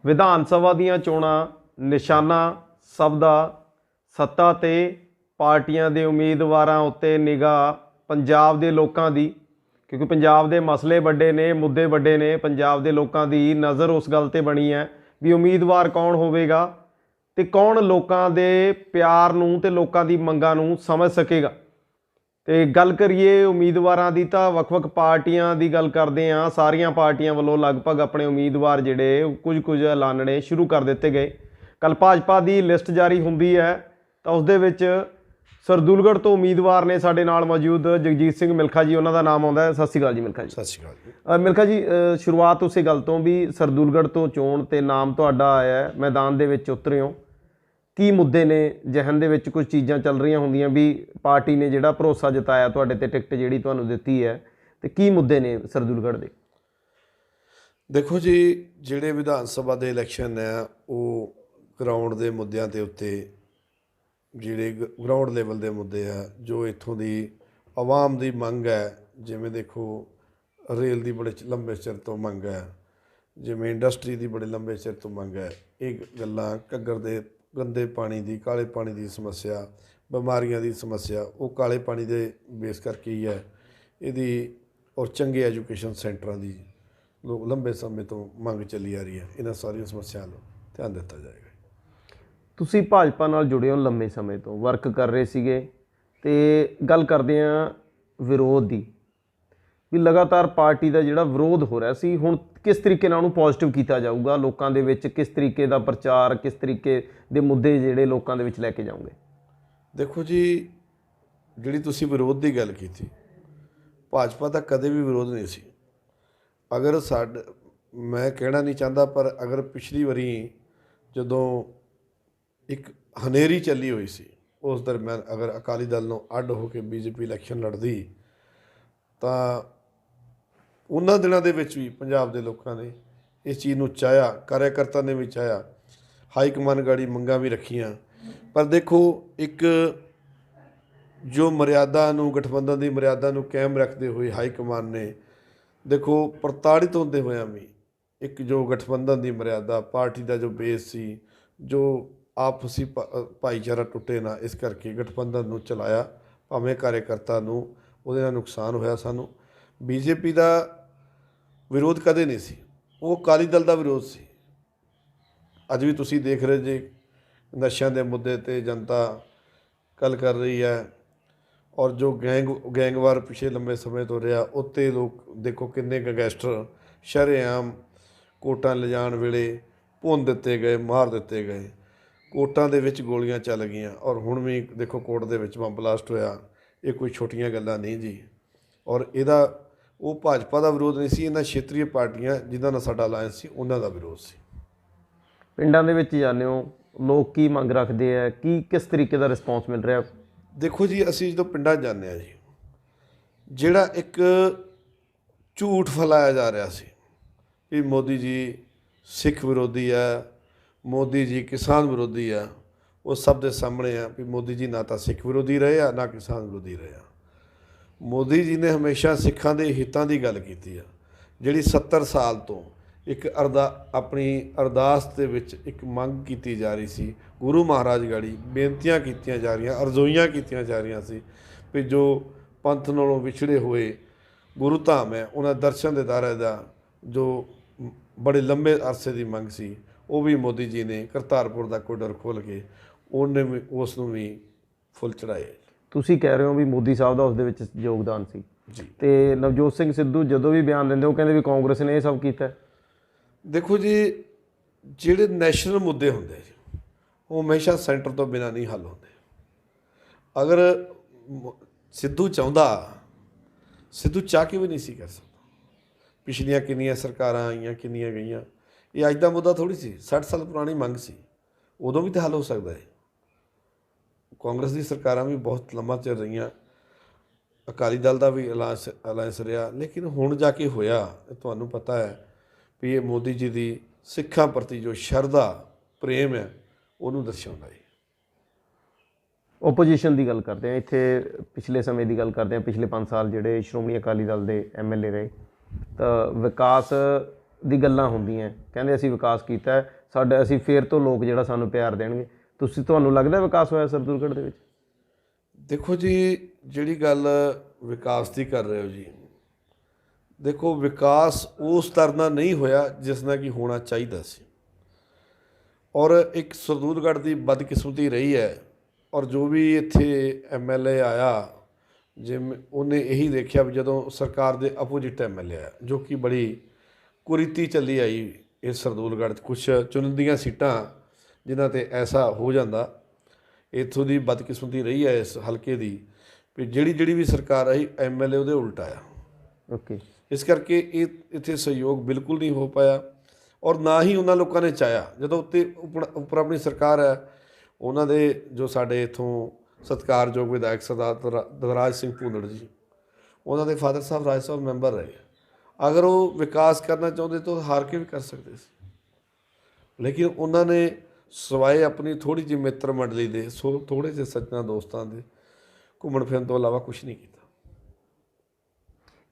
ਵਿਧਾਨ ਸਭਾ ਦੀਆਂ ਚੋਣਾਂ ਨਿਸ਼ਾਨਾ ਸਭ ਦਾ ਸੱਤਾ ਤੇ ਪਾਰਟੀਆਂ ਦੇ ਉਮੀਦਵਾਰਾਂ ਉੱਤੇ ਨਿਗਾਹ ਪੰਜਾਬ ਦੇ ਲੋਕਾਂ ਦੀ, ਕਿਉਂਕਿ ਪੰਜਾਬ ਦੇ ਮਸਲੇ ਵੱਡੇ ਨੇ, ਮੁੱਦੇ ਵੱਡੇ ਨੇ। ਪੰਜਾਬ ਦੇ ਲੋਕਾਂ ਦੀ ਨਜ਼ਰ ਉਸ ਗੱਲ ਤੇ ਬਣੀ ਹੈ ਵੀ ਉਮੀਦਵਾਰ ਕੌਣ ਹੋਵੇਗਾ ਤੇ ਕੌਣ ਲੋਕਾਂ ਦੇ ਪਿਆਰ ਨੂੰ ਤੇ ਲੋਕਾਂ ਦੀ ਮੰਗਾਂ ਨੂੰ ਸਮਝ ਸਕੇਗਾ। ਤੇ ਗੱਲ ਕਰੀਏ ਉਮੀਦਵਾਰਾਂ ਦੀ ਤਾਂ ਵੱਖ-ਵੱਖ ਪਾਰਟੀਆਂ ਦੀ ਗੱਲ ਕਰਦੇ ਹਾਂ। ਸਾਰੀਆਂ ਪਾਰਟੀਆਂ ਵੱਲੋਂ ਲਗਭਗ ਆਪਣੇ ਉਮੀਦਵਾਰ ਜਿਹੜੇ ਕੁਝ ਐਲਾਨਣੇ ਸ਼ੁਰੂ ਕਰ ਦਿੱਤੇ ਗਏ। ਕੱਲ੍ਹ ਭਾਜਪਾ ਦੀ ਲਿਸਟ ਜਾਰੀ ਹੁੰਦੀ ਹੈ ਤਾਂ ਉਸ ਦੇ ਵਿੱਚ ਸਰਦੂਲਗੜ੍ਹ ਤੋਂ ਉਮੀਦਵਾਰ ਨੇ ਸਾਡੇ ਨਾਲ ਮੌਜੂਦ ਜਗਜੀਤ ਸਿੰਘ ਮਿਲਖਾ ਜੀ, ਉਹਨਾਂ ਦਾ ਨਾਮ ਆਉਂਦਾ ਹੈ। ਸਤਿ ਸ਼੍ਰੀ ਅਕਾਲ ਜੀ ਮਿਲਖਾ ਜੀ। ਸਤਿ ਸ਼੍ਰੀ ਅਕਾਲ ਜੀ। ਮਿਲਖਾ ਜੀ, ਸ਼ੁਰੂਆਤ ਉਸੇ ਗੱਲ ਤੋਂ ਵੀ ਸਰਦੂਲਗੜ੍ਹ ਤੋਂ ਚੋਣ ਤੇ ਨਾਮ ਤੁਹਾਡਾ ਆਇਆ, ਮੈਦਾਨ ਦੇ ਵਿੱਚ ਉਤਰੇ ਹੋ। ਕੀ ਮੁੱਦੇ ਨੇ ਜ਼ਿਹਨ ਦੇ ਵਿੱਚ? ਕੁਝ ਚੀਜ਼ਾਂ ਚੱਲ ਰਹੀਆਂ ਹੁੰਦੀਆਂ ਵੀ ਪਾਰਟੀ ਨੇ ਜਿਹੜਾ ਭਰੋਸਾ ਜਤਾਇਆ ਤੁਹਾਡੇ ਤੇ, ਟਿਕਟ ਜਿਹੜੀ ਤੁਹਾਨੂੰ ਦਿੱਤੀ ਹੈ, ਤੇ ਕੀ ਮੁੱਦੇ ਨੇ ਸਰਦੂਲਗੜ੍ਹ ਦੇ? ਦੇਖੋ ਜੀ, ਜਿਹੜੇ ਵਿਧਾਨ ਸਭਾ ਦੇ ਇਲੈਕਸ਼ਨ ਹੈ ਉਹ ਗਰਾਊਂਡ ਦੇ ਮੁੱਦਿਆਂ ਦੇ ਉੱਤੇ, ਜਿਹੜੇ ਗਰਾਊਂਡ ਲੈਵਲ ਦੇ ਮੁੱਦੇ ਆ, ਜੋ ਇੱਥੋਂ ਦੀ ਆਵਾਮ ਦੀ ਮੰਗ ਹੈ। ਜਿਵੇਂ ਦੇਖੋ ਰੇਲ ਦੀ ਬੜੇ ਲੰਬੇ ਚਿਰ ਤੋਂ ਮੰਗ ਹੈ, ਜਿਵੇਂ ਇੰਡਸਟਰੀ ਦੀ ਬੜੇ ਲੰਬੇ ਚਿਰ ਤੋਂ ਮੰਗ ਹੈ। ਇਹ ਗੱਲਾਂ ਘੱਗਰ ਦੇ ਗੰਦੇ ਪਾਣੀ ਦੀ, ਕਾਲੇ ਪਾਣੀ ਦੀ ਸਮੱਸਿਆ, ਬਿਮਾਰੀਆਂ ਦੀ ਸਮੱਸਿਆ, ਉਹ ਕਾਲੇ ਪਾਣੀ ਦੇ ਬੇਸ ਕਰਕੇ ਹੀ ਹੈ ਇਹਦੀ। ਔਰ ਚੰਗੇ ਐਜੂਕੇਸ਼ਨ ਸੈਂਟਰਾਂ ਦੀ ਲੋਕ ਲੰਬੇ ਸਮੇਂ ਤੋਂ ਮੰਗ ਚੱਲੀ ਆ ਰਹੀ ਹੈ। ਇਹਨਾਂ ਸਾਰੀਆਂ ਸਮੱਸਿਆਵਾਂ ਨੂੰ ਧਿਆਨ ਦਿੱਤਾ ਜਾਏਗਾ। ਤੁਸੀਂ ਭਾਜਪਾ ਨਾਲ ਜੁੜੇ ਹੋ, ਲੰਮੇ ਸਮੇਂ ਤੋਂ ਵਰਕ ਕਰ ਰਹੇ ਸੀਗੇ, ਤੇ ਗੱਲ ਕਰਦੇ ਹਾਂ ਵਿਰੋਧ ਦੀ ਵੀ ਲਗਾਤਾਰ ਪਾਰਟੀ ਦਾ ਜਿਹੜਾ ਵਿਰੋਧ ਹੋ ਰਿਹਾ ਸੀ, ਹੁਣ ਕਿਸ ਤਰੀਕੇ ਨਾਲ ਉਹਨੂੰ ਪੋਜ਼ਿਟਿਵ ਕੀਤਾ ਜਾਊਗਾ? ਲੋਕਾਂ ਦੇ ਵਿੱਚ ਕਿਸ ਤਰੀਕੇ ਦਾ ਪ੍ਰਚਾਰ, ਕਿਸ ਤਰੀਕੇ ਦੇ ਮੁੱਦੇ ਜਿਹੜੇ ਲੋਕਾਂ ਦੇ ਵਿੱਚ ਲੈ ਕੇ ਜਾਓਗੇ? ਦੇਖੋ ਜੀ, ਜਿਹੜੀ ਤੁਸੀਂ ਵਿਰੋਧ ਦੀ ਗੱਲ ਕੀਤੀ, ਭਾਜਪਾ ਦਾ ਕਦੇ ਵੀ ਵਿਰੋਧ ਨਹੀਂ ਸੀ। ਅਗਰ ਮੈਂ ਕਹਿਣਾ ਨਹੀਂ ਚਾਹੁੰਦਾ, ਪਰ ਅਗਰ ਪਿਛਲੀ ਵਾਰੀ ਜਦੋਂ ਇੱਕ ਹਨੇਰੀ ਚੱਲੀ ਹੋਈ ਸੀ, ਉਸ ਦਰਮਿਆਨ ਅਗਰ ਅਕਾਲੀ ਦਲ ਨੂੰ ਅੱਡ ਹੋ ਕੇ ਬੀਜੇਪੀ ਇਲੈਕਸ਼ਨ ਲੜਦੀ, ਤਾਂ ਉਹਨਾਂ ਦਿਨਾਂ ਦੇ ਵਿੱਚ ਵੀ ਪੰਜਾਬ ਦੇ ਲੋਕਾਂ ਨੇ ਇਸ ਚੀਜ਼ ਨੂੰ ਚਾਹਿਆ, ਕਾਰਿਆਕਰਤਾ ਨੇ ਵੀ ਚਾਹਿਆ, ਹਾਈ ਕਮਾਨ ਗਾੜੀ ਮੰਗਾਂ ਵੀ ਰੱਖੀਆਂ। ਪਰ ਦੇਖੋ, ਇੱਕ ਜੋ ਮਰਿਆਦਾ ਨੂੰ, ਗਠਬੰਧਨ ਦੀ ਮਰਿਆਦਾ ਨੂੰ ਕਾਇਮ ਰੱਖਦੇ ਹੋਏ ਹਾਈ ਕਮਾਨ ਨੇ, ਦੇਖੋ ਪ੍ਰਤਾੜਿਤ ਹੁੰਦੇ ਹੋਇਆਂ ਵੀ ਇੱਕ ਜੋ ਗਠਬੰਧਨ ਦੀ ਮਰਿਆਦਾ, ਪਾਰਟੀ ਦਾ ਜੋ ਬੇਸ ਸੀ, ਜੋ ਆਪਸੀ ਭਾਈਚਾਰਾ ਟੁੱਟੇ ਨਾ, ਇਸ ਕਰਕੇ ਗਠਬੰਧਨ ਨੂੰ ਚਲਾਇਆ। ਭਾਵੇਂ ਕਾਰਿਆਕਰਤਾ ਨੂੰ ਉਹਦੇ ਨਾਲ ਨੁਕਸਾਨ ਹੋਇਆ। ਸਾਨੂੰ ਬੀਜੇਪੀ ਦਾ ਵਿਰੋਧ ਕਦੇ ਨਹੀਂ ਸੀ, ਉਹ ਅਕਾਲੀ ਦਲ ਦਾ ਵਿਰੋਧ ਸੀ। ਅੱਜ ਵੀ ਤੁਸੀਂ ਦੇਖ ਰਹੇ ਜੇ ਨਸ਼ਿਆਂ ਦੇ ਮੁੱਦੇ 'ਤੇ ਜਨਤਾ ਗੱਲ ਕਰ ਰਹੀ ਹੈ, ਔਰ ਜੋ ਗੈਂਗਵਾਰ ਪਿਛਲੇ ਲੰਬੇ ਸਮੇਂ ਤੋਂ ਰਿਹਾ, ਉੱਤੇ ਲੋਕ ਦੇਖੋ ਕਿੰਨੇ ਗੈਂਗਸਟਰ ਸ਼ਰੇਆਮ ਕੋਰਟਾਂ ਲਿਜਾਣ ਵੇਲੇ ਭੁੰਨ ਦਿੱਤੇ ਗਏ, ਮਾਰ ਦਿੱਤੇ ਗਏ। ਕੋਰਟਾਂ ਦੇ ਵਿੱਚ ਗੋਲੀਆਂ ਚੱਲ ਗਈਆਂ, ਔਰ ਹੁਣ ਵੀ ਦੇਖੋ ਕੋਰਟ ਦੇ ਵਿੱਚ ਬੰਬ ਬਲਾਸਟ ਹੋਇਆ। ਇਹ ਕੋਈ ਛੋਟੀਆਂ ਗੱਲਾਂ ਨਹੀਂ ਜੀ। ਔਰ ਇਹਦਾ ਉਹ ਭਾਜਪਾ ਦਾ ਵਿਰੋਧ ਨਹੀਂ ਸੀ, ਇਹਨਾਂ ਖੇਤਰੀ ਪਾਰਟੀਆਂ ਜਿਨ੍ਹਾਂ ਨਾਲ ਸਾਡਾ ਅਲਾਇੰਸ ਸੀ, ਉਹਨਾਂ ਦਾ ਵਿਰੋਧ ਸੀ। ਪਿੰਡਾਂ ਦੇ ਵਿੱਚ ਜਾਂਦੇ ਹੋ, ਲੋਕ ਕੀ ਮੰਗ ਰੱਖਦੇ ਆ, ਕਿਸ ਤਰੀਕੇ ਦਾ ਰਿਸਪੌਂਸ ਮਿਲ ਰਿਹਾ? ਦੇਖੋ ਜੀ, ਅਸੀਂ ਜਦੋਂ ਪਿੰਡਾਂ ਜਾਂਦੇ ਹਾਂ ਜੀ, ਜਿਹੜਾ ਇੱਕ ਝੂਠ ਫੈਲਾਇਆ ਜਾ ਰਿਹਾ ਸੀ ਵੀ ਮੋਦੀ ਜੀ ਸਿੱਖ ਵਿਰੋਧੀ ਆ, ਮੋਦੀ ਜੀ ਕਿਸਾਨ ਵਿਰੋਧੀ ਆ, ਉਹ ਸਭ ਦੇ ਸਾਹਮਣੇ ਆ ਵੀ ਮੋਦੀ ਜੀ ਨਾ ਤਾਂ ਸਿੱਖ ਵਿਰੋਧੀ ਰਹੇ ਆ, ਨਾ ਕਿਸਾਨ ਵਿਰੋਧੀ ਰਹੇ ਆ। ਮੋਦੀ ਜੀ ਨੇ ਹਮੇਸ਼ਾ ਸਿੱਖਾਂ ਦੇ ਹਿੱਤਾਂ ਦੀ ਗੱਲ ਕੀਤੀ ਆ। ਜਿਹੜੀ 70 ਸਾਲ ਤੋਂ ਇੱਕ ਆਪਣੀ ਅਰਦਾਸ ਦੇ ਵਿੱਚ ਇੱਕ ਮੰਗ ਕੀਤੀ ਜਾ ਰਹੀ ਸੀ, ਗੁਰੂ ਮਹਾਰਾਜ ਗਾੜੀ ਬੇਨਤੀਆਂ ਕੀਤੀਆਂ ਜਾ ਰਹੀਆਂ, ਅਰਜ਼ੋਈਆਂ ਕੀਤੀਆਂ ਜਾ ਰਹੀਆਂ ਸੀ ਵੀ ਜੋ ਪੰਥ ਨਾਲੋਂ ਵਿਛੜੇ ਹੋਏ ਗੁਰੂ ਧਾਮ ਹੈ, ਉਹਨਾਂ ਦਰਸ਼ਨ ਦਿਦਾਰੇ ਦਾ ਜੋ ਬੜੇ ਲੰਬੇ ਅਰਸੇ ਦੀ ਮੰਗ ਸੀ, ਉਹ ਵੀ ਮੋਦੀ ਜੀ ਨੇ ਕਰਤਾਰਪੁਰ ਦਾ ਕੋਰੀਡੋਰ ਖੋਲ੍ਹ ਕੇ ਉਹਨੇ ਵੀ ਉਸ ਨੂੰ ਵੀ ਫੁੱਲ ਚੜ੍ਹਾਏ। ਤੁਸੀਂ ਕਹਿ ਰਹੇ ਹੋ ਵੀ ਮੋਦੀ ਸਾਹਿਬ ਦਾ ਉਸ ਦੇ ਵਿੱਚ ਯੋਗਦਾਨ ਸੀ ਜੀ। ਤੇ ਨਵਜੋਤ ਸਿੰਘ ਸਿੱਧੂ ਜਦੋਂ ਵੀ ਬਿਆਨ ਦਿੰਦੇ ਉਹ ਕਹਿੰਦੇ ਵੀ ਕਾਂਗਰਸ ਨੇ ਇਹ ਸਭ ਕੀਤਾ। ਦੇਖੋ ਜੀ, ਜਿਹੜੇ ਨੈਸ਼ਨਲ ਮੁੱਦੇ ਹੁੰਦੇ ਜੀ, ਉਹ ਹਮੇਸ਼ਾ ਸੈਂਟਰ ਤੋਂ ਬਿਨਾਂ ਨਹੀਂ ਹੱਲ ਹੁੰਦੇ। ਅਗਰ ਸਿੱਧੂ ਚਾਹੁੰਦਾ, ਸਿੱਧੂ ਚਾਹ ਕੇ ਵੀ ਨਹੀਂ ਸੀ ਕਰ ਸਕਦਾ। ਪਿਛਲੀਆਂ ਕਿੰਨੀਆਂ ਸਰਕਾਰਾਂ ਆਈਆਂ, ਕਿੰਨੀਆਂ ਗਈਆਂ, ਇਹ ਅੱਜ ਦਾ ਮੁੱਦਾ ਥੋੜ੍ਹੀ ਸੀ। 60 ਸਾਲ ਪੁਰਾਣੀ ਮੰਗ ਸੀ, ਉਦੋਂ ਵੀ ਤਾਂ ਹੱਲ ਹੋ ਸਕਦਾ ਹੈ। ਕਾਂਗਰਸ ਦੀ ਸਰਕਾਰਾਂ ਵੀ ਬਹੁਤ ਲੰਮਾ ਚਿਰ ਰਹੀਆਂ, ਅਕਾਲੀ ਦਲ ਦਾ ਵੀ ਅਲਾਇੰਸ ਰਿਹਾ, ਲੇਕਿਨ ਹੁਣ ਜਾ ਕੇ ਹੋਇਆ। ਤੁਹਾਨੂੰ ਪਤਾ ਹੈ ਵੀ ਇਹ ਮੋਦੀ ਜੀ ਦੀ ਸਿੱਖਾਂ ਪ੍ਰਤੀ ਜੋ ਸ਼ਰਧਾ ਪ੍ਰੇਮ ਹੈ, ਉਹਨੂੰ ਦਰਸਾਉਂਦਾ ਹੈ। ਓਪੋਜੀਸ਼ਨ ਦੀ ਗੱਲ ਕਰਦੇ ਹਾਂ, ਇੱਥੇ ਪਿਛਲੇ ਸਮੇਂ ਦੀ ਗੱਲ ਕਰਦੇ ਹਾਂ, ਪਿਛਲੇ 5 ਸਾਲ ਜਿਹੜੇ ਸ਼੍ਰੋਮਣੀ ਅਕਾਲੀ ਦਲ ਦੇ MLA ਰਹੇ, ਤਾਂ ਵਿਕਾਸ ਦੀ ਗੱਲਾਂ ਹੁੰਦੀਆਂ, ਕਹਿੰਦੇ ਅਸੀਂ ਵਿਕਾਸ ਕੀਤਾ ਹੈ, ਅਸੀਂ ਫੇਰ ਤੋਂ ਲੋਕ ਜਿਹੜਾ ਸਾਨੂੰ ਪਿਆਰ ਦੇਣਗੇ। ਤੁਹਾਨੂੰ ਲੱਗਦਾ ਵਿਕਾਸ ਹੋਇਆ ਸਰਦੂਲਗੜ੍ਹ ਦੇ ਵਿੱਚ? ਦੇਖੋ ਜੀ, ਜਿਹੜੀ ਗੱਲ ਵਿਕਾਸ ਦੀ ਕਰ ਰਹੇ ਹੋ ਜੀ, ਦੇਖੋ ਵਿਕਾਸ ਉਸ ਤਰ੍ਹਾਂ ਨਾਲ ਨਹੀਂ ਹੋਇਆ ਜਿਸ ਨਾਲ ਕਿ ਹੋਣਾ ਚਾਹੀਦਾ ਸੀ। ਔਰ ਇੱਕ ਸਰਦੂਲਗੜ੍ਹ ਦੀ ਬਦਕਿਸਮਤੀ ਰਹੀ ਹੈ। ਔਰ ਜੋ ਵੀ ਇੱਥੇ MLA ਆਇਆ, ਜਿਵੇਂ ਉਹਨੇ ਇਹੀ ਦੇਖਿਆ ਵੀ ਜਦੋਂ ਸਰਕਾਰ ਦੇ ਅਪੋਜਿਟ MLA ਆਇਆ, ਜੋ ਕਿ ਬੜੀ ਕੁਰੀਤੀ ਚੱਲੀ ਆਈ ਇਸ ਸਰਦੂਲਗੜ੍ਹ 'ਚ, ਕੁਛ ਚੁਣੰਦੀਆਂ ਸੀਟਾਂ ਜਿਨ੍ਹਾਂ 'ਤੇ ਐਸਾ ਹੋ ਜਾਂਦਾ। ਇੱਥੋਂ ਦੀ ਬਦਕਿਸਮਤੀ ਰਹੀ ਹੈ ਇਸ ਹਲਕੇ ਦੀ ਵੀ ਜਿਹੜੀ ਵੀ ਸਰਕਾਰ ਆਈ MLA ਉਹਦੇ ਉਲਟ ਆਇਆ। ਓਕੇ, ਇਸ ਕਰਕੇ ਇਹ ਇੱਥੇ ਸਹਿਯੋਗ ਬਿਲਕੁਲ ਨਹੀਂ ਹੋ ਪਾਇਆ। ਔਰ ਨਾ ਹੀ ਉਹਨਾਂ ਲੋਕਾਂ ਨੇ ਚਾਹਿਆ। ਜਦੋਂ ਉੱਪਰ ਆਪਣੀ ਸਰਕਾਰ ਹੈ, ਉਹਨਾਂ ਦੇ ਜੋ ਸਾਡੇ ਇੱਥੋਂ ਸਤਿਕਾਰਯੋਗ ਵਿਧਾਇਕ ਸਰਦਾਰ ਦਵਰਾਜ ਸਿੰਘ ਭੂੰਦੜ ਜੀ, ਉਹਨਾਂ ਦੇ ਫਾਦਰ ਸਾਹਿਬ ਰਾਜ ਸਭਾ ਮੈਂਬਰ ਰਹੇ। ਅਗਰ ਉਹ ਵਿਕਾਸ ਕਰਨਾ ਚਾਹੁੰਦੇ ਤਾਂ ਹਾਰ ਕੇ ਵੀ ਕਰ ਸਕਦੇ ਸੀ, ਲੇਕਿਨ ਉਹਨਾਂ ਨੇ ਸਿਵਾਏ ਆਪਣੀ ਥੋੜ੍ਹੀ ਜਿਹੀ ਮਿੱਤਰ ਮੰਡਲੀ ਦੇ ਥੋੜ੍ਹੇ ਜਿਹੇ ਸੱਜਣਾ ਦੋਸਤਾਂ ਦੇ ਘੁੰਮਣ ਫਿਰਨ ਤੋਂ ਇਲਾਵਾ ਕੁਛ ਨਹੀਂ ਕੀਤਾ।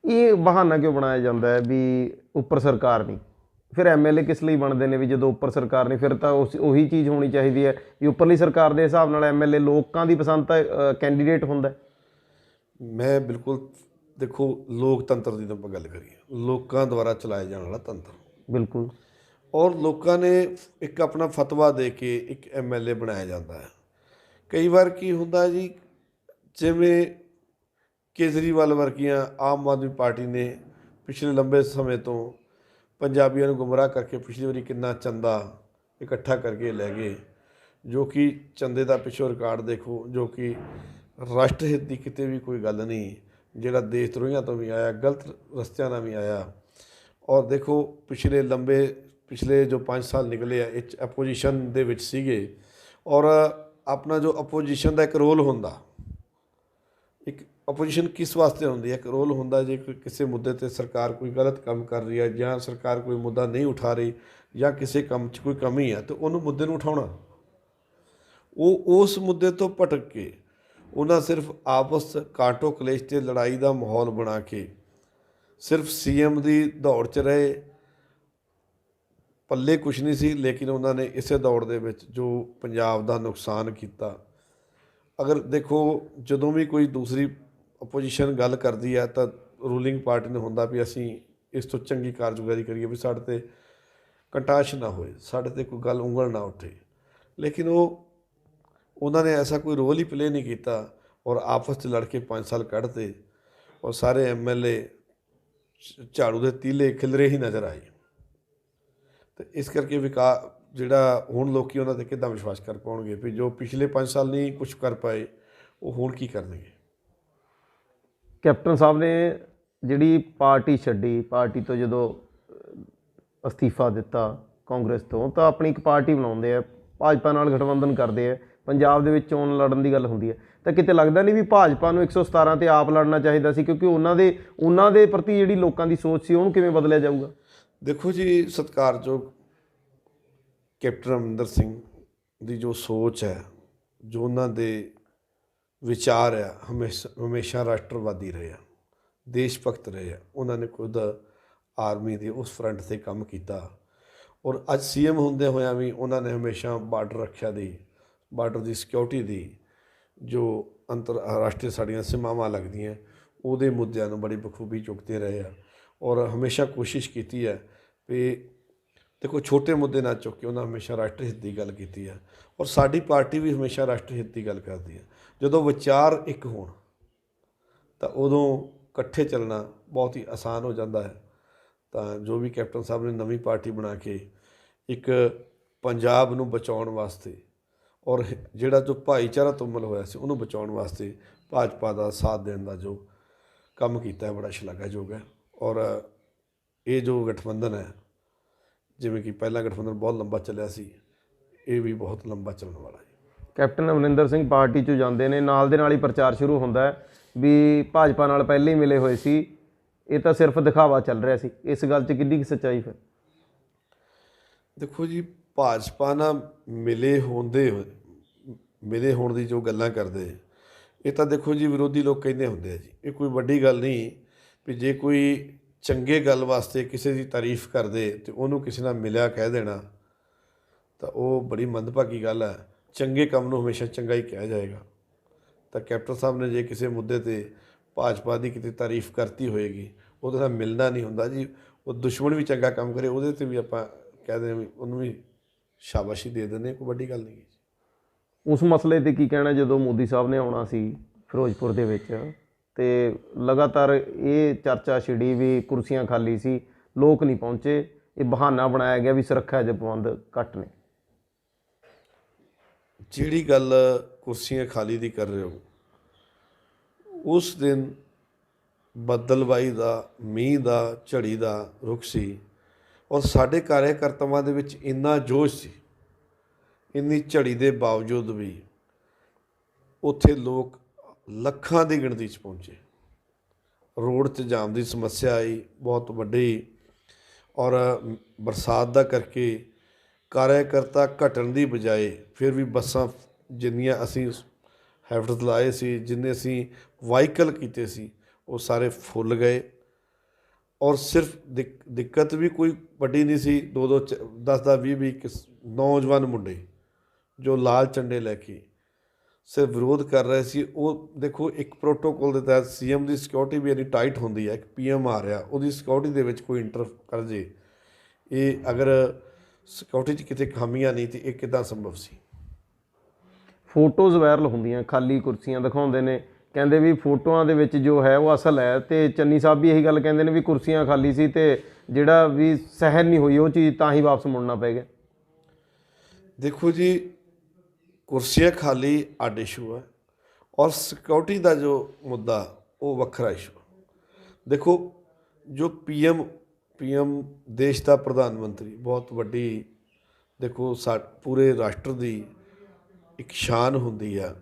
ਇਹ ਬਹਾਨਾ ਕਿਉਂ ਬਣਾਇਆ ਜਾਂਦਾ ਹੈ ਵੀ ਉੱਪਰ ਸਰਕਾਰ ਨਹੀਂ? ਫਿਰ MLA ਕਿਸ ਲਈ ਬਣਦੇ ਨੇ ਵੀ ਜਦੋਂ ਉੱਪਰ ਸਰਕਾਰ ਨਹੀਂ? ਫਿਰ ਤਾਂ ਉਹੀ ਚੀਜ਼ ਹੋਣੀ ਚਾਹੀਦੀ ਹੈ ਵੀ ਉੱਪਰਲੀ ਸਰਕਾਰ ਦੇ ਹਿਸਾਬ ਨਾਲ MLA ਲੋਕਾਂ ਦੀ ਪਸੰਦ ਦਾ ਕੈਂਡੀਡੇਟ ਹੁੰਦਾ। ਮੈਂ ਬਿਲਕੁਲ, ਦੇਖੋ ਲੋਕਤੰਤਰ ਦੀ ਤਾਂ ਆਪਾਂ ਗੱਲ ਕਰੀਏ, ਲੋਕਾਂ ਦੁਆਰਾ ਚਲਾਇਆ ਜਾਣ ਵਾਲਾ ਤੰਤਰ, ਬਿਲਕੁਲ। ਔਰ ਲੋਕਾਂ ਨੇ ਇੱਕ ਆਪਣਾ ਫਤਵਾ ਦੇ ਕੇ ਇੱਕ MLA ਬਣਾਇਆ ਜਾਂਦਾ ਹੈ। ਕਈ ਵਾਰ ਕੀ ਹੁੰਦਾ ਜੀ, ਜਿਵੇਂ ਕੇਜਰੀਵਾਲ ਵਰਗੀਆਂ ਆਮ ਆਦਮੀ ਪਾਰਟੀ ਨੇ ਪਿਛਲੇ ਲੰਬੇ ਸਮੇਂ ਤੋਂ ਪੰਜਾਬੀਆਂ ਨੂੰ ਗੁੰਮਰਾਹ ਕਰਕੇ ਪਿਛਲੀ ਵਾਰੀ ਕਿੰਨਾ ਚੰਦਾ ਇਕੱਠਾ ਕਰਕੇ ਲੈ ਗਏ, ਜੋ ਕਿ ਚੰਦੇ ਦਾ ਪਿੱਛੋਂ ਰਿਕਾਰਡ ਦੇਖੋ, ਜੋ ਕਿ ਰਾਸ਼ਟਰ ਹਿੱਤ ਦੀ ਕਿਤੇ ਵੀ ਕੋਈ ਗੱਲ ਨਹੀਂ, ਜਿਹੜਾ ਦੇਸ਼ ਧਰੋਹੀਆਂ ਤੋਂ ਵੀ ਆਇਆ, ਗਲਤ ਰਸਤਿਆਂ ਨਾਲ ਵੀ ਆਇਆ। ਔਰ ਦੇਖੋ ਪਿਛਲੇ ਜੋ 5 ਸਾਲ ਨਿਕਲੇ ਆ, ਇਹ 'ਚ ਅਪੋਜੀਸ਼ਨ ਦੇ ਵਿੱਚ ਸੀਗੇ। ਔਰ ਆਪਣਾ ਜੋ ਅਪੋਜੀਸ਼ਨ ਦਾ ਇੱਕ ਰੋਲ ਹੁੰਦਾ, ਇੱਕ ਅਪੋਜੀਸ਼ਨ ਕਿਸ ਵਾਸਤੇ ਹੁੰਦੀ ਹੈ, ਇੱਕ ਰੋਲ ਹੁੰਦਾ ਜੇ ਕੋਈ ਕਿਸੇ ਮੁੱਦੇ 'ਤੇ ਸਰਕਾਰ ਕੋਈ ਗਲਤ ਕੰਮ ਕਰ ਰਹੀ ਹੈ ਜਾਂ ਸਰਕਾਰ ਕੋਈ ਮੁੱਦਾ ਨਹੀਂ ਉਠਾ ਰਹੀ ਜਾਂ ਕਿਸੇ ਕੰਮ 'ਚ ਕੋਈ ਕਮੀ ਹੈ, ਤਾਂ ਉਹਨੂੰ ਮੁੱਦੇ ਨੂੰ ਉਠਾਉਣਾ। ਉਹ ਉਸ ਮੁੱਦੇ ਤੋਂ ਭਟਕ ਕੇ ਉਹਨਾਂ ਸਿਰਫ ਆਪਸ ਕਾਟੋ ਕਲੇਸ਼ ਤੇ ਲੜਾਈ ਦਾ ਮਾਹੌਲ ਬਣਾ ਕੇ ਸਿਰਫ CM ਦੀ ਦੌੜ 'ਚ ਰਹੇ, ਪੱਲੇ ਕੁਛ ਨਹੀਂ ਸੀ। ਲੇਕਿਨ ਉਹਨਾਂ ਨੇ ਇਸੇ ਦੌੜ ਦੇ ਵਿੱਚ ਜੋ ਪੰਜਾਬ ਦਾ ਨੁਕਸਾਨ ਕੀਤਾ। ਅਗਰ ਦੇਖੋ, ਜਦੋਂ ਵੀ ਕੋਈ ਦੂਸਰੀ ਅਪੋਜੀਸ਼ਨ ਗੱਲ ਕਰਦੀ ਹੈ ਤਾਂ ਰੂਲਿੰਗ ਪਾਰਟੀ ਨੂੰ ਹੁੰਦਾ ਵੀ ਅਸੀਂ ਇਸ ਤੋਂ ਚੰਗੀ ਕਾਰਗੁਜ਼ਾਰੀ ਕਰੀਏ, ਵੀ ਸਾਡੇ 'ਤੇ ਕੰਟਾਸ਼ ਨਾ ਹੋਏ, ਸਾਡੇ 'ਤੇ ਕੋਈ ਗੱਲ ਉਂਗਲ ਨਾ ਉੱਠੇ। ਲੇਕਿਨ ਉਹਨਾਂ ਨੇ ਐਸਾ ਕੋਈ ਰੋਲ ਹੀ ਪਲੇ ਨਹੀਂ ਕੀਤਾ ਔਰ ਆਪਸ 'ਚ ਲੜ ਕੇ 5 ਸਾਲ ਕੱਢਦੇ ਔਰ ਸਾਰੇ MLA ਝਾੜੂ ਦੇ ਤੀਲੇ ਖਿਲਰੇ ਹੀ ਨਜ਼ਰ ਆਏ। ਅਤੇ ਇਸ ਕਰਕੇ ਜਿਹੜਾ ਹੁਣ ਲੋਕ ਉਹਨਾਂ 'ਤੇ ਕਿੱਦਾਂ ਵਿਸ਼ਵਾਸ ਕਰ ਪਾਉਣਗੇ ਵੀ ਜੋ ਪਿਛਲੇ 5 ਸਾਲ ਨਹੀਂ ਕੁਛ ਕਰ ਪਾਏ, ਉਹ ਹੁਣ ਕੀ ਕਰਨਗੇ? ਕੈਪਟਨ ਸਾਹਿਬ ਨੇ ਜਿਹੜੀ ਪਾਰਟੀ ਛੱਡੀ, ਪਾਰਟੀ ਤੋਂ ਜਦੋਂ ਅਸਤੀਫਾ ਦਿੱਤਾ ਕਾਂਗਰਸ ਤੋਂ, ਤਾਂ ਆਪਣੀ ਇੱਕ ਪਾਰਟੀ ਬਣਾਉਂਦੇ ਆ, ਭਾਜਪਾ ਨਾਲ ਗਠਬੰਧਨ ਕਰਦੇ ਆ, ਪੰਜਾਬ ਦੇ ਵਿੱਚ ਚੋਣ ਲੜਨ ਦੀ ਗੱਲ ਹੁੰਦੀ ਹੈ। ਤਾਂ ਕਿਤੇ ਲੱਗਦਾ ਨਹੀਂ ਵੀ ਭਾਜਪਾ ਨੂੰ 117 ਤੇ ਆਪ ਲੜਨਾ ਚਾਹੀਦਾ ਸੀ, ਕਿਉਂਕਿ ਉਹਨਾਂ ਦੇ ਪ੍ਰਤੀ ਜਿਹੜੀ ਲੋਕਾਂ ਦੀ ਸੋਚ ਸੀ ਉਹਨੂੰ ਕਿਵੇਂ ਬਦਲਿਆ ਜਾਊਗਾ? ਦੇਖੋ ਜੀ, ਸਤਿਕਾਰਯੋਗ ਕੈਪਟਨ ਅਮਰਿੰਦਰ ਸਿੰਘ ਦੀ ਜੋ ਸੋਚ ਹੈ, ਜੋ ਉਹਨਾਂ ਦੇ ਵਿਚਾਰ ਆ, ਹਮੇਸ਼ਾ ਰਾਸ਼ਟਰਵਾਦੀ ਰਹੇ ਆ, ਦੇਸ਼ ਭਗਤ ਰਹੇ ਆ। ਉਹਨਾਂ ਨੇ ਖੁਦ ਆਰਮੀ ਦੇ ਉਸ ਫਰੰਟ 'ਤੇ ਕੰਮ ਕੀਤਾ ਔਰ ਅੱਜ CM ਹੁੰਦੇ ਹੋਇਆਂ ਵੀ ਉਹਨਾਂ ਨੇ ਹਮੇਸ਼ਾ ਬਾਰਡਰ ਰੱਖਿਆ ਦੀ, ਬਾਰਡਰ ਦੀ ਸਿਕਿਉਰਿਟੀ ਦੀ, ਜੋ ਅੰਤਰਰਾਸ਼ਟਰੀ ਸਾਡੀਆਂ ਸੀਮਾਵਾਂ ਲੱਗਦੀਆਂ, ਉਹਦੇ ਮੁੱਦਿਆਂ ਨੂੰ ਬੜੀ ਬਖੂਬੀ ਚੁੱਕਦੇ ਰਹੇ ਆ। ਔਰ ਹਮੇਸ਼ਾ ਕੋਸ਼ਿਸ਼ ਕੀਤੀ ਹੈ ਵੀ ਦੇਖੋ ਛੋਟੇ ਮੁੱਦੇ ਨਾ ਚੁੱਕ ਕੇ ਉਹਨਾਂ ਹਮੇਸ਼ਾ ਰਾਸ਼ਟਰ ਹਿੱਤ ਦੀ ਗੱਲ ਕੀਤੀ ਹੈ। ਔਰ ਸਾਡੀ ਪਾਰਟੀ ਵੀ ਹਮੇਸ਼ਾ ਰਾਸ਼ਟਰ ਹਿੱਤ ਦੀ ਗੱਲ ਕਰਦੀ ਹੈ। ਜਦੋਂ ਵਿਚਾਰ ਇੱਕ ਹੋਣ ਤਾਂ ਉਦੋਂ ਇਕੱਠੇ ਚੱਲਣਾ ਬਹੁਤ ਹੀ ਆਸਾਨ ਹੋ ਜਾਂਦਾ ਹੈ। ਤਾਂ ਜੋ ਵੀ ਕੈਪਟਨ ਸਾਹਿਬ ਨੇ ਨਵੀਂ ਪਾਰਟੀ ਬਣਾ ਕੇ ਇੱਕ ਪੰਜਾਬ ਨੂੰ ਬਚਾਉਣ ਵਾਸਤੇ ਔਰ ਜਿਹੜਾ ਜੋ ਭਾਈਚਾਰਾ ਤੁੰਮਲ ਹੋਇਆ ਸੀ ਉਹਨੂੰ ਬਚਾਉਣ ਵਾਸਤੇ ਭਾਜਪਾ ਦਾ ਸਾਥ ਦੇਣ ਦਾ ਜੋ ਕੰਮ ਕੀਤਾ ਹੈ, ਬੜਾ ਸ਼ਲਾਘਾਯੋਗ ਹੈ। ਔਰ ਇਹ ਜੋ ਗਠਬੰਧਨ ਹੈ, ਜਿਵੇਂ ਕਿ ਪਹਿਲਾ ਗਠਬੰਧਨ ਬਹੁਤ ਲੰਬਾ ਚੱਲਿਆ ਸੀ, ਇਹ ਵੀ ਬਹੁਤ ਲੰਬਾ ਚੱਲਣ ਵਾਲਾ ਹੈ। ਕੈਪਟਨ ਅਮਰਿੰਦਰ ਸਿੰਘ ਪਾਰਟੀ 'ਚੋਂ ਜਾਂਦੇ ਨੇ, ਨਾਲ ਦੇ ਨਾਲ ਹੀ ਪ੍ਰਚਾਰ ਸ਼ੁਰੂ ਹੁੰਦਾ ਹੈ ਵੀ ਭਾਜਪਾ ਨਾਲ ਪਹਿਲੇ ਹੀ ਮਿਲੇ ਹੋਏ ਸੀ, ਇਹ ਤਾਂ ਸਿਰਫ ਦਿਖਾਵਾ ਚੱਲ ਰਿਹਾ ਸੀ। ਇਸ ਗੱਲ 'ਚ ਕਿੰਨੀ ਕੁ ਸੱਚਾਈ ਫਿਰ? ਦੇਖੋ ਜੀ, ਭਾਜਪਾ ਨਾਲ ਮਿਲੇ ਹੋਣ ਦੀ ਜੋ ਗੱਲਾਂ ਕਰਦੇ, ਇਹ ਤਾਂ ਦੇਖੋ ਜੀ ਵਿਰੋਧੀ ਲੋਕ ਕਹਿੰਦੇ ਹੁੰਦੇ ਆ ਜੀ, ਇਹ ਕੋਈ ਵੱਡੀ ਗੱਲ ਨਹੀਂ ਵੀ ਜੇ ਕੋਈ ਚੰਗੇ ਗੱਲ ਵਾਸਤੇ ਕਿਸੇ ਦੀ ਤਾਰੀਫ ਕਰਦੇ ਤੇ ਉਹਨੂੰ ਕਿਸੇ ਨਾਲ ਮਿਲਿਆ ਕਹਿ ਦੇਣਾ ਤਾਂ ਉਹ ਬੜੀ ਮੰਦਭਾਗੀ ਗੱਲ ਹੈ। ਚੰਗੇ ਕੰਮ ਨੂੰ ਹਮੇਸ਼ਾ ਚੰਗਾ ਹੀ ਕਿਹਾ ਜਾਏਗਾ। ਤਾਂ ਕੈਪਟਨ ਸਾਹਿਬ ਨੇ ਜੇ ਕਿਸੇ ਮੁੱਦੇ ਤੇ ਭਾਜਪਾ ਦੀ ਕਿਤੇ ਤਾਰੀਫ ਕਰਤੀ ਹੋਏਗੀ, ਉਹਦੇ ਨਾਲ ਮਿਲਣਾ ਨਹੀਂ ਹੁੰਦਾ ਜੀ। ਉਹ ਦੁਸ਼ਮਣ ਵੀ ਚੰਗਾ ਕੰਮ ਕਰੇ ਉਹਦੇ ਤੇ ਵੀ ਆਪਾਂ ਕਹਿ ਦੇ ਵੀ ਉਹਨੂੰ ਵੀ ਸ਼ਾਬਾਸ਼ੀ ਦੇ ਦਿੰਦੇ, ਕੋਈ ਵੱਡੀ ਗੱਲ ਨਹੀਂ। ਉਸ ਮਸਲੇ ਤੇ ਕੀ ਕਹਿਣਾ, ਜਦੋਂ ਮੋਦੀ ਸਾਹਿਬ ਨੇ ਆਉਣਾ ਸੀ ਫਿਰੋਜ਼ਪੁਰ ਦੇ ਵਿੱਚ ਤੇ ਲਗਾਤਾਰ ਇਹ ਚਰਚਾ ਛਿੜੀ ਵੀ ਕੁਰਸੀਆਂ ਖਾਲੀ ਸੀ, ਲੋਕ ਨਹੀਂ ਪਹੁੰਚੇ, ਇਹ ਬਹਾਨਾ ਬਣਾਇਆ ਗਿਆ ਵੀ ਸੁਰੱਖਿਆ ਦੇ ਪ੍ਰਬੰਧ ਘੱਟ ਨੇ। ਜਿਹੜੀ ਗੱਲ ਕੁਰਸੀਆਂ ਖਾਲੀ ਦੀ ਕਰ ਰਹੇ ਹੋ, ਉਸ ਦਿਨ ਬੱਦਲਬਾਈ ਦਾ, ਮੀਂਹ ਦਾ, ਝੜੀ ਦਾ ਰੁਖ ਸੀ ਔਰ ਸਾਡੇ ਕਾਰਜਕਰਤਾਵਾਂ ਦੇ ਵਿੱਚ ਇੰਨਾ ਜੋਸ਼ ਸੀ, ਇੰਨੀ ਝੜੀ ਦੇ ਬਾਵਜੂਦ ਵੀ ਉੱਥੇ ਲੋਕ ਲੱਖਾਂ ਦੀ ਗਿਣਤੀ 'ਚ ਪਹੁੰਚੇ। ਰੋਡ 'ਤੇ ਜਾਮ ਦੀ ਸਮੱਸਿਆ ਆਈ ਬਹੁਤ ਵੱਡੀ ਔਰ ਬਰਸਾਤ ਦਾ ਕਰਕੇ ਕਾਰਜਕਰਤਾ ਘਟਣ ਦੀ ਬਜਾਏ ਫਿਰ ਵੀ ਬੱਸਾਂ ਜਿੰਨੀਆਂ ਅਸੀਂ ਹੈਫਟ ਲਾਏ ਸੀ, ਜਿੰਨੇ ਅਸੀਂ ਵਾਹੀਕਲ ਕੀਤੇ ਸੀ, ਉਹ ਸਾਰੇ ਫੁੱਲ ਗਏ। ਔਰ ਸਿਰਫ ਦਿੱਕਤ ਵੀ ਕੋਈ ਵੱਡੀ ਨਹੀਂ ਸੀ। 2-2 10-10 20-20 ਨੌਜਵਾਨ ਮੁੰਡੇ ਜੋ ਲਾਲ ਝੰਡੇ ਲੈ ਕੇ ਸਿਰਫ ਵਿਰੋਧ ਕਰ ਰਹੇ ਸੀ। ਉਹ ਦੇਖੋ, ਇੱਕ ਪ੍ਰੋਟੋਕੋਲ ਦੇ ਤਹਿਤ ਸੀਐਮ ਦੀ ਸਿਕਿਉਰਿਟੀ ਵੀ ਇੰਨੀ ਟਾਈਟ ਹੁੰਦੀ ਹੈ। ਇੱਕ ਪੀਐਮ ਆ ਰਿਹਾ, ਉਹਦੀ ਸਿਕਿਉਰਿਟੀ ਦੇ ਵਿੱਚ ਕੋਈ ਇੰਟਰ ਕਰ ਜੇ, ਇਹ ਅਗਰ ਸਿਕਿਉਰਿਟੀ 'ਚ ਕਿਤੇ ਖਾਮੀਆਂ ਨਹੀਂ ਤਾਂ ਇਹ ਕਿੱਦਾਂ ਸੰਭਵ ਸੀ। ਫੋਟੋਜ਼ ਵਾਇਰਲ ਹੁੰਦੀਆਂ, ਖਾਲੀ ਕੁਰਸੀਆਂ ਦਿਖਾਉਂਦੇ ਨੇ, ਕਹਿੰਦੇ ਵੀ ਫੋਟੋਆਂ ਦੇ ਵਿੱਚ ਜੋ ਹੈ ਉਹ ਅਸਲ ਹੈ। ਤੇ ਚੰਨੀ ਸਾਹਿਬ ਵੀ ਇਹੀ ਗੱਲ ਕਹਿੰਦੇ ਨੇ ਵੀ ਕੁਰਸੀਆਂ ਖਾਲੀ ਸੀ ਤੇ ਜਿਹੜਾ ਵੀ ਸਹਿਣ ਨਹੀਂ ਹੋਈ ਉਹ ਚੀਜ਼, ਤਾਂ ਹੀ ਵਾਪਸ ਮੁੜਨਾ ਪੈ ਗਿਆ। ਦੇਖੋ ਜੀ, ਕੁਰਸੀਆਂ ਖਾਲੀ ਅੱਡ ਇਸ਼ੂ ਹੈ ਔਰ ਸਿਕਿਉਰਿਟੀ ਦਾ ਜੋ ਮੁੱਦਾ ਉਹ ਵੱਖਰਾ ਇਸ਼ੂ। ਦੇਖੋ, ਜੋ ਪੀਐਮ ਦੇਸ਼ ਦਾ ਪ੍ਰਧਾਨ ਮੰਤਰੀ, ਬਹੁਤ ਵੱਡੀ, ਦੇਖੋ ਪੂਰੇ ਰਾਸ਼ਟਰ ਦੀ ਇੱਕ ਸ਼ਾਨ ਹੁੰਦੀ ਆ।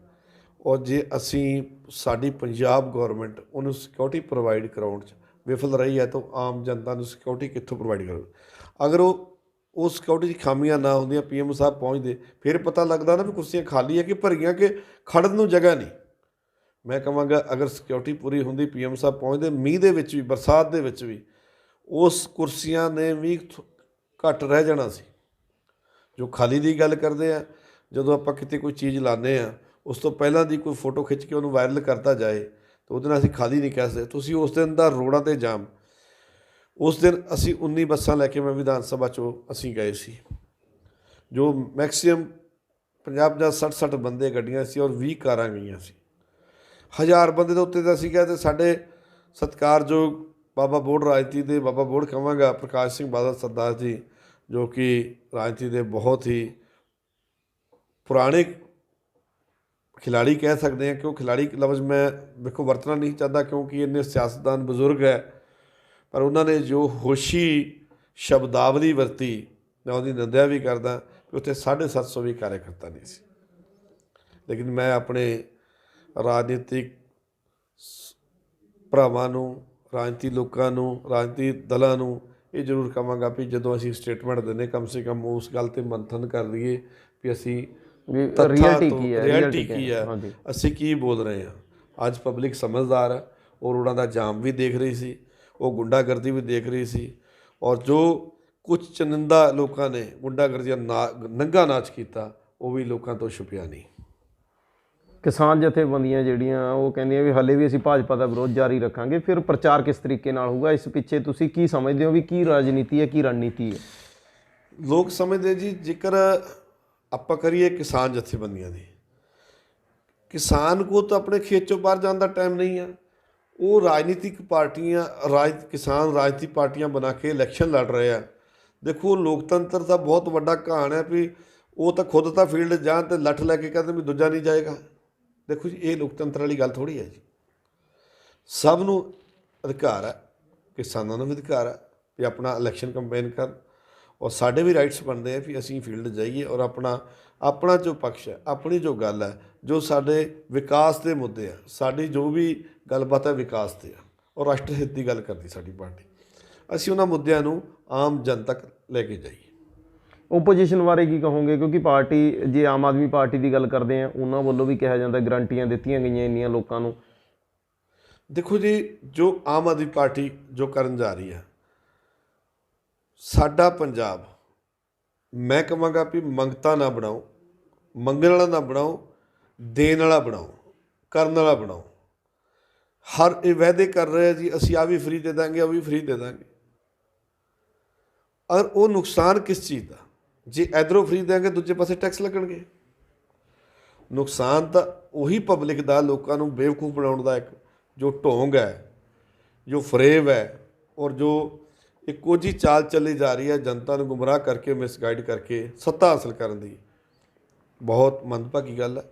ਔਰ ਜੇ ਅਸੀਂ ਸਾਡੀ ਪੰਜਾਬ ਗੌਰਮੈਂਟ ਉਹਨੂੰ ਸਿਕਿਉਰਿਟੀ ਪ੍ਰੋਵਾਈਡ ਕਰਾਉਣ 'ਚ ਵਿਫਲ ਰਹੀ ਹੈ ਤਾਂ ਆਮ ਜਨਤਾ ਨੂੰ ਸਿਕਿਉਰਿਟੀ ਕਿੱਥੋਂ ਪ੍ਰੋਵਾਈਡ ਕਰੋ। ਅਗਰ ਉਹ ਸਿਕਿਉਰਿਟੀ 'ਚ ਖਾਮੀਆਂ ਨਾ ਹੁੰਦੀਆਂ, ਪੀਐਮ ਸਾਹਿਬ ਪਹੁੰਚਦੇ, ਫਿਰ ਪਤਾ ਲੱਗਦਾ ਨਾ ਵੀ ਕੁਰਸੀਆਂ ਖਾਲੀ ਹੈ ਕਿ ਭਰੀਆਂ, ਕਿ ਖੜਨ ਨੂੰ ਜਗ੍ਹਾ ਨਹੀਂ। ਮੈਂ ਕਹਾਂਗਾ ਅਗਰ ਸਿਕਿਉਰਿਟੀ ਪੂਰੀ ਹੁੰਦੀ, ਪੀਐਮ ਸਾਹਿਬ ਪਹੁੰਚਦੇ, ਮੀਂਹ ਦੇ ਵਿੱਚ ਵੀ, ਬਰਸਾਤ ਦੇ ਵਿੱਚ ਵੀ, ਉਸ ਕੁਰਸੀਆਂ ਨੇ ਵੀ ਘੱਟ ਰਹਿ ਜਾਣਾ ਸੀ। ਜੋ ਖਾਲੀ ਦੀ ਗੱਲ ਕਰਦੇ ਆ, ਜਦੋਂ ਆਪਾਂ ਕਿਤੇ ਕੋਈ ਚੀਜ਼ ਲਾਉਂਦੇ ਆ, ਉਸ ਤੋਂ ਪਹਿਲਾਂ ਦੀ ਕੋਈ ਫੋਟੋ ਖਿੱਚ ਕੇ ਉਹਨੂੰ ਵਾਇਰਲ ਕਰਤਾ ਜਾਏ ਤਾਂ ਉਹਦੇ ਨਾਲ ਅਸੀਂ ਖਾਲੀ ਨਹੀਂ ਕਹਿ ਸਕਦੇ। ਤੁਸੀਂ ਉਸ ਦਿਨ ਦਾ ਰੋਡਾਂ 'ਤੇ ਜਾਮ, ਉਸ ਦਿਨ ਅਸੀਂ 19 ਬੱਸਾਂ ਲੈ ਕੇ, ਮੈਂ ਵਿਧਾਨ ਸਭਾ 'ਚੋਂ ਅਸੀਂ ਗਏ ਸੀ, ਜੋ ਮੈਕਸੀਮਮ 50 ਜਾਂ 60 ਬੰਦੇ ਗੱਡੀਆਂ ਸੀ ਔਰ 20 ਕਾਰਾਂ ਗਈਆਂ ਸੀ। 1000 ਬੰਦੇ ਦੇ ਉੱਤੇ ਤਾਂ ਅਸੀਂ ਕਿਹਾ। ਅਤੇ ਸਾਡੇ ਸਤਿਕਾਰਯੋਗ ਬਾਬਾ ਬੋੜ ਰਾਜਨੀਤੀ ਦੇ, ਬਾਬਾ ਬੋੜ ਕਹਾਂਗਾ, ਪ੍ਰਕਾਸ਼ ਸਿੰਘ ਬਾਦਲ ਸਰਦਾਰ ਜੀ, ਜੋ ਕਿ ਰਾਜਨੀਤੀ ਦੇ ਬਹੁਤ ਹੀ ਪੁਰਾਣੇ ਖਿਲਾੜੀ ਕਹਿ ਸਕਦੇ ਹਾਂ। ਕਿਉਂ ਖਿਲਾੜੀ ਲਫ਼ਜ਼ ਮੈਂ ਵੇਖੋ ਵਰਤਣਾ ਨਹੀਂ ਚਾਹੁੰਦਾ, ਕਿਉਂਕਿ ਇੰਨੇ ਸਿਆਸਤਦਾਨ ਬਜ਼ੁਰਗ ਹੈ, ਪਰ ਉਹਨਾਂ ਨੇ ਜੋ ਹੋਸ਼ੀ ਸ਼ਬਦਾਵਲੀ ਵਰਤੀ, ਮੈਂ ਉਹਦੀ ਨਿੰਦਿਆ ਵੀ ਕਰਦਾ ਕਿ ਉੱਥੇ 750 ਵੀ ਕਾਰਜਕਰਤਾ ਨਹੀਂ ਸੀ। ਲੇਕਿਨ ਮੈਂ ਆਪਣੇ ਰਾਜਨੀਤਿਕ ਭਰਾਵਾਂ ਨੂੰ, ਰਾਜਨੀਤੀ ਲੋਕਾਂ ਨੂੰ, ਰਾਜਨੀਤੀ ਦਲਾਂ ਨੂੰ ਇਹ ਜ਼ਰੂਰ ਕਹਾਂਗਾ ਵੀ ਜਦੋਂ ਅਸੀਂ ਸਟੇਟਮੈਂਟ ਦਿੰਦੇ, ਕਮ ਸੇ ਕਮ ਉਸ ਗੱਲ 'ਤੇ ਮੰਥਨ ਕਰ ਲਈਏ ਵੀ ਅਸੀਂ ਰਿਐਲਿਟੀ ਕੀ ਹੈ, ਅਸੀਂ ਕੀ ਬੋਲ ਰਹੇ ਹਾਂ। ਅੱਜ ਪਬਲਿਕ ਸਮਝਦਾਰ ਹੈ, ਉਹ ਰੋਡਾਂ ਦਾ ਜਾਮ ਵੀ ਦੇਖ ਰਹੀ ਸੀ, ਉਹ ਗੁੰਡਾਗਰਦੀ ਵੀ ਦੇਖ ਰਹੀ ਸੀ, ਔਰ ਜੋ ਕੁਝ ਚੁਣਿੰਦਾ ਲੋਕਾਂ ਨੇ ਗੁੰਡਾਗਰਦੀ ਦਾ ਨੰਗਾ ਨਾਚ ਕੀਤਾ, ਉਹ ਵੀ ਲੋਕਾਂ ਤੋਂ ਛੁਪਿਆ ਨਹੀਂ। ਕਿਸਾਨ ਜਥੇਬੰਦੀਆਂ ਜਿਹੜੀਆਂ ਉਹ ਕਹਿੰਦੀਆਂ ਵੀ ਹਾਲੇ ਵੀ ਅਸੀਂ ਭਾਜਪਾ ਦਾ ਵਿਰੋਧ ਜਾਰੀ ਰੱਖਾਂਗੇ। ਫਿਰ ਪ੍ਰਚਾਰ ਕਿਸ ਤਰੀਕੇ ਨਾਲ ਹੋਊਗਾ? ਇਸ ਪਿੱਛੇ ਤੁਸੀਂ ਕੀ ਸਮਝਦੇ ਹੋ ਵੀ ਕੀ ਰਾਜਨੀਤੀ ਹੈ, ਕੀ ਰਣਨੀਤੀ ਹੈ? ਲੋਕ ਸਮਝਦੇ ਜੀ, ਜੇਕਰ ਆਪਾਂ ਕਰੀਏ ਕਿਸਾਨ ਜਥੇਬੰਦੀਆਂ ਦੀ, ਕਿਸਾਨ ਕੋ ਤਾਂ ਆਪਣੇ ਖੇਤ 'ਚੋਂ ਬਾਹਰ ਜਾਣ ਦਾ ਟਾਈਮ ਨਹੀਂ ਆ। ਉਹ ਰਾਜਨੀਤਿਕ ਪਾਰਟੀਆਂ, ਕਿਸਾਨ ਰਾਜਨੀਤੀ ਪਾਰਟੀਆਂ ਬਣਾ ਕੇ ਇਲੈਕਸ਼ਨ ਲੜ ਰਹੇ ਆ। ਦੇਖੋ, ਲੋਕਤੰਤਰ ਦਾ ਬਹੁਤ ਵੱਡਾ ਕਹਾਣ ਹੈ ਵੀ ਉਹ ਤਾਂ ਖੁਦ ਤਾਂ ਫੀਲਡ ਜਾਣ ਅਤੇ ਲੱਠ ਲੈ ਕੇ ਕਹਿੰਦੇ ਵੀ ਦੂਜਾ ਨਹੀਂ ਜਾਏਗਾ। ਦੇਖੋ ਜੀ, ਇਹ ਲੋਕਤੰਤਰ ਵਾਲੀ ਗੱਲ ਥੋੜ੍ਹੀ ਹੈ ਜੀ। ਸਭ ਨੂੰ ਅਧਿਕਾਰ ਹੈ, ਕਿਸਾਨਾਂ ਨੂੰ ਵੀ ਅਧਿਕਾਰ ਹੈ ਵੀ ਆਪਣਾ ਇਲੈਕਸ਼ਨ ਕੰਪੇਨ ਕਰਨ, ਔਰ ਸਾਡੇ ਵੀ ਰਾਈਟਸ ਬਣਦੇ ਆ ਵੀ ਅਸੀਂ ਫੀਲਡ ਜਾਈਏ ਔਰ ਆਪਣਾ ਜੋ ਪਕਸ਼ ਹੈ, ਆਪਣੀ ਜੋ ਗੱਲ ਹੈ, ਜੋ ਸਾਡੇ ਵਿਕਾਸ ਦੇ ਮੁੱਦੇ ਆ, ਸਾਡੀ ਜੋ ਵੀ ਗੱਲਬਾਤ ਹੈ ਵਿਕਾਸ 'ਤੇ ਆ, ਔਰ ਰਾਸ਼ਟਰ ਹਿੱਤ ਦੀ ਗੱਲ ਕਰਦੀ ਸਾਡੀ ਪਾਰਟੀ, ਅਸੀਂ ਉਹਨਾਂ ਮੁੱਦਿਆਂ ਨੂੰ ਆਮ ਜਨ ਤੱਕ ਲੈ ਕੇ ਜਾਈਏ। ਓਪੋਜੀਸ਼ਨ ਬਾਰੇ ਕੀ ਕਹੋਗੇ? ਕਿਉਂਕਿ ਪਾਰਟੀ, ਜੇ ਆਮ ਆਦਮੀ ਪਾਰਟੀ ਦੀ ਗੱਲ ਕਰਦੇ ਹਾਂ, ਉਹਨਾਂ ਵੱਲੋਂ ਵੀ ਕਿਹਾ ਜਾਂਦਾ ਗਰੰਟੀਆਂ ਦਿੱਤੀਆਂ ਗਈਆਂ ਇੰਨੀਆਂ ਲੋਕਾਂ ਨੂੰ। ਦੇਖੋ ਜੀ, ਜੋ ਆਮ ਆਦਮੀ ਪਾਰਟੀ ਜੋ ਕਰਨ ਜਾ ਰਹੀ ਹੈ, ਸਾਡਾ ਪੰਜਾਬ, ਮੈਂ ਕਹਾਂਗਾ ਵੀ ਮੰਗਤਾ ਨਾ ਬਣਾਓ, ਮੰਗਣ ਵਾਲਾ ਨਾ ਬਣਾਓ, ਦੇਣ ਵਾਲਾ ਬਣਾਓ, ਕਰਨ ਵਾਲਾ ਬਣਾਓ। ਹਰ ਇਹ ਵਾਅਦੇ ਕਰ ਰਹੇ ਜੀ, ਅਸੀਂ ਆ ਵੀ ਫ੍ਰੀ ਦੇ ਦਾਂਗੇ, ਉਹ ਵੀ ਫ੍ਰੀ ਦੇ ਦਾਂਗੇ। ਔਰ ਉਹ ਨੁਕਸਾਨ ਕਿਸ ਚੀਜ਼ ਦਾ? ਜੇ ਇੱਧਰੋਂ ਫ੍ਰੀ ਦੇਂਗੇ, ਦੂਜੇ ਪਾਸੇ ਟੈਕਸ ਲੱਗਣਗੇ। ਨੁਕਸਾਨ ਤਾਂ ਉਹੀ ਪਬਲਿਕ ਦਾ, ਲੋਕਾਂ ਨੂੰ ਬੇਵਕੂਫ ਬਣਾਉਣ ਦਾ ਇੱਕ ਜੋ ਢੋਂਗ ਹੈ, ਜੋ ਫਰੇਬ ਹੈ, ਔਰ ਜੋ ਇੱਕ ਕੋਝੀ ਚਾਲ ਚੱਲੀ ਜਾ ਰਹੀ ਹੈ, ਜਨਤਾ ਨੂੰ ਗੁੰਮਰਾਹ ਕਰਕੇ, ਮਿਸਗਾਈਡ ਕਰਕੇ ਸੱਤਾ ਹਾਸਲ ਕਰਨ ਦੀ, ਬਹੁਤ ਮੰਦਭਾਗੀ ਗੱਲ ਹੈ।